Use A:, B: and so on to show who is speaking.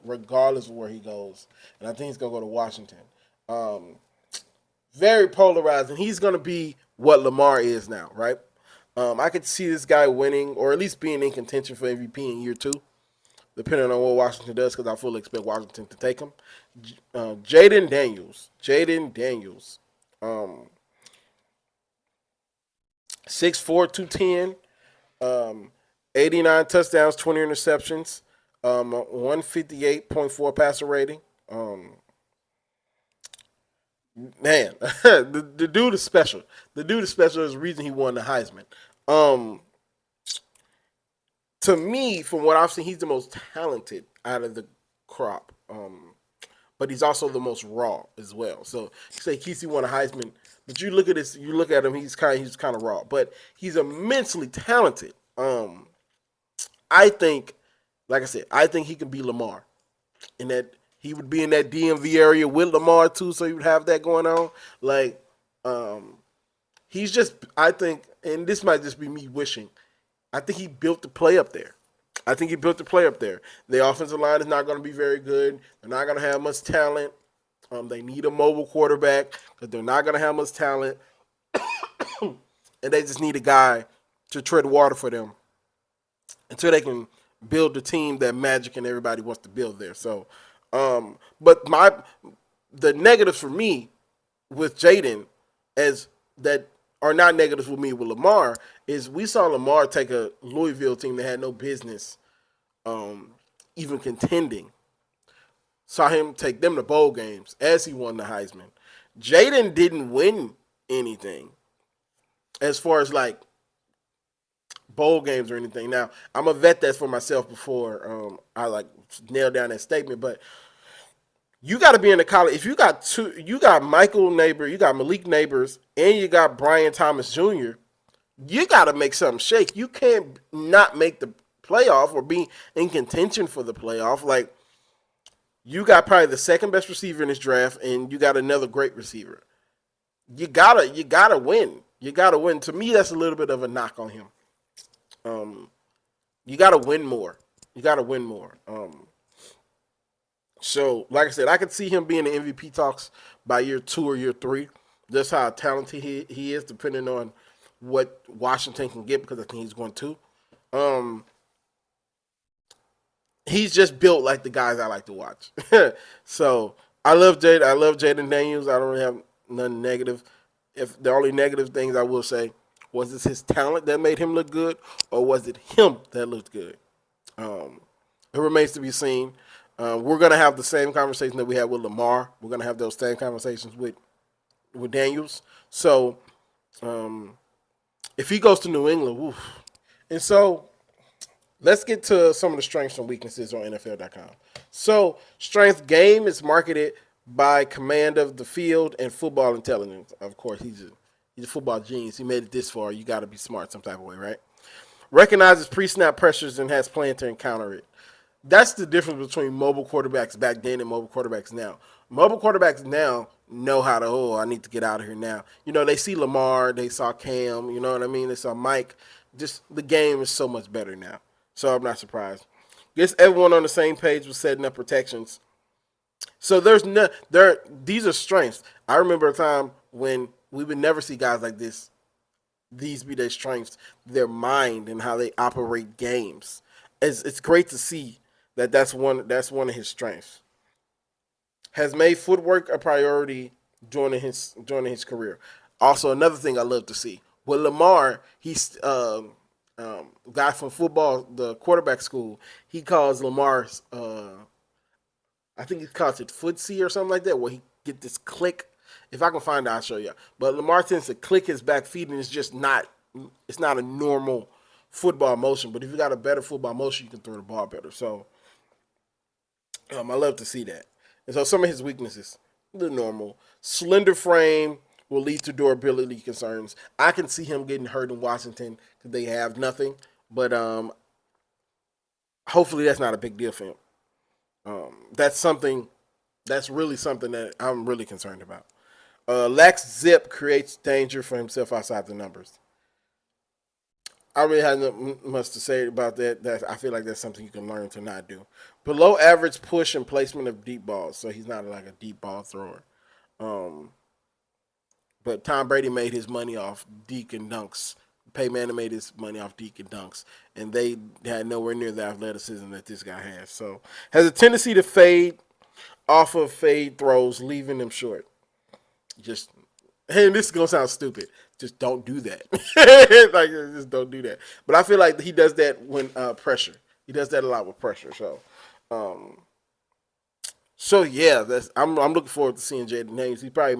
A: regardless of where he goes. And I think he's going to go to Washington. Um, Very polarized, and he's going to be what Lamar is now, right? I could see this guy winning, or at least being in contention for MVP in year two, depending on what Washington does, because I fully expect Washington to take him. Jayden Daniels, um, 6'4", 210, 89 touchdowns, 20 interceptions, 158.4 passer rating. Man, the dude is special. The dude is special is the reason he won the Heisman. Um, to me, from what I've seen, he's the most talented out of the crop. But he's also the most raw as well. So you say Kesey won a Heisman, but you look at this, you look at him, he's kind of raw, but he's immensely talented. I think, like I said, I think he can be Lamar, and that he would be in that DMV area with Lamar too, so he would have that going on. Like, um, he's just, I think, and this might just be me wishing. I think he built the play up there. I think he built the play up there. The offensive line is not going to be very good. They're not going to have much talent. They need a mobile quarterback because they're not going to have much talent, and they just need a guy to tread water for them until they can build the team that Magic and everybody wants to build there. So, but the negatives for me with Jayden, as that are not negatives with me with Lamar, is we saw Lamar take a Louisville team that had no business even contending. Saw him take them to bowl games as he won the Heisman. Jayden didn't win anything as far as like bowl games or anything. Now I'm gonna vet that for myself before I like nail down that statement. But you got to be in the college. If you got two, you got Michael Neighbor, you got Malik Neighbors, and you got Brian Thomas Jr. You got to make something shake. You can't not make the playoff or be in contention for the playoff. Like, you got probably the second best receiver in this draft, and you got another great receiver. You gotta win. You gotta win. To me, that's a little bit of a knock on him. Um, you gotta win more. You gotta win more. So, like I said, I could see him being in the MVP talks by year two or year three. Just how talented he is, depending on what Washington can get, because I think he's going to. Um, he's just built like the guys I like to watch. So I love Jade. I love Jayden Daniels. I don't really have nothing negative. If the only negative things I will say was it his talent that made him look good, or was it him that looked good? Um, it remains to be seen. We're gonna have the same conversation that we had with Lamar. We're gonna have those same conversations with Daniels. So if he goes to New England, woof. And so let's get to some of the strengths and weaknesses on NFL.com. So, strength game is marketed by command of the field and football intelligence. Of course, he's a football genius. He made it this far. You got to be smart some type of way, right? Recognizes pre-snap pressures and has planned to encounter it. That's the difference between mobile quarterbacks back then and mobile quarterbacks now. Mobile quarterbacks now know how to, I need to get out of here now. You know, they see Lamar, they saw Cam, you know what I mean? They saw Mike. Just the game is so much better now. So I'm not surprised. Guess everyone on the same page was setting up protections. So these are strengths. I remember a time when we would never see guys like this. These be their strengths, their mind and how they operate games. It's great to see that's one of his strengths. Has made footwork a priority during his career. Also, another thing I love to see with Lamar, he's guy from football, the quarterback school. He calls Lamar's, I think he calls it footsie or something like that, where he get this click. If I can find it, I'll show you. But Lamar tends to click his back feet, and it's not a normal football motion. But if you got a better football motion, you can throw the ball better. So I love to see that. And so some of his weaknesses, the normal slender frame will lead to durability concerns. I can see him getting hurt in Washington because they have nothing. But hopefully that's not a big deal for him. That's really something that I'm really concerned about. Lacks zip, creates danger for himself outside the numbers. I really have not much to say about that. That I feel like that's something you can learn to not do. Below average push and placement of deep balls, so he's not like a deep ball thrower. Um, but Tom Brady made his money off deke and dunks. Peyton Manning made his money off deke and dunks, and they had nowhere near the athleticism that this guy has. So has a tendency to fade off of fade throws, leaving them short. Just and this is gonna sound stupid. Just don't do that. Like just don't do that. But I feel like he does that when pressure. He does that a lot with pressure. Um, so yeah, I'm looking forward to seeing Jayden Names. He probably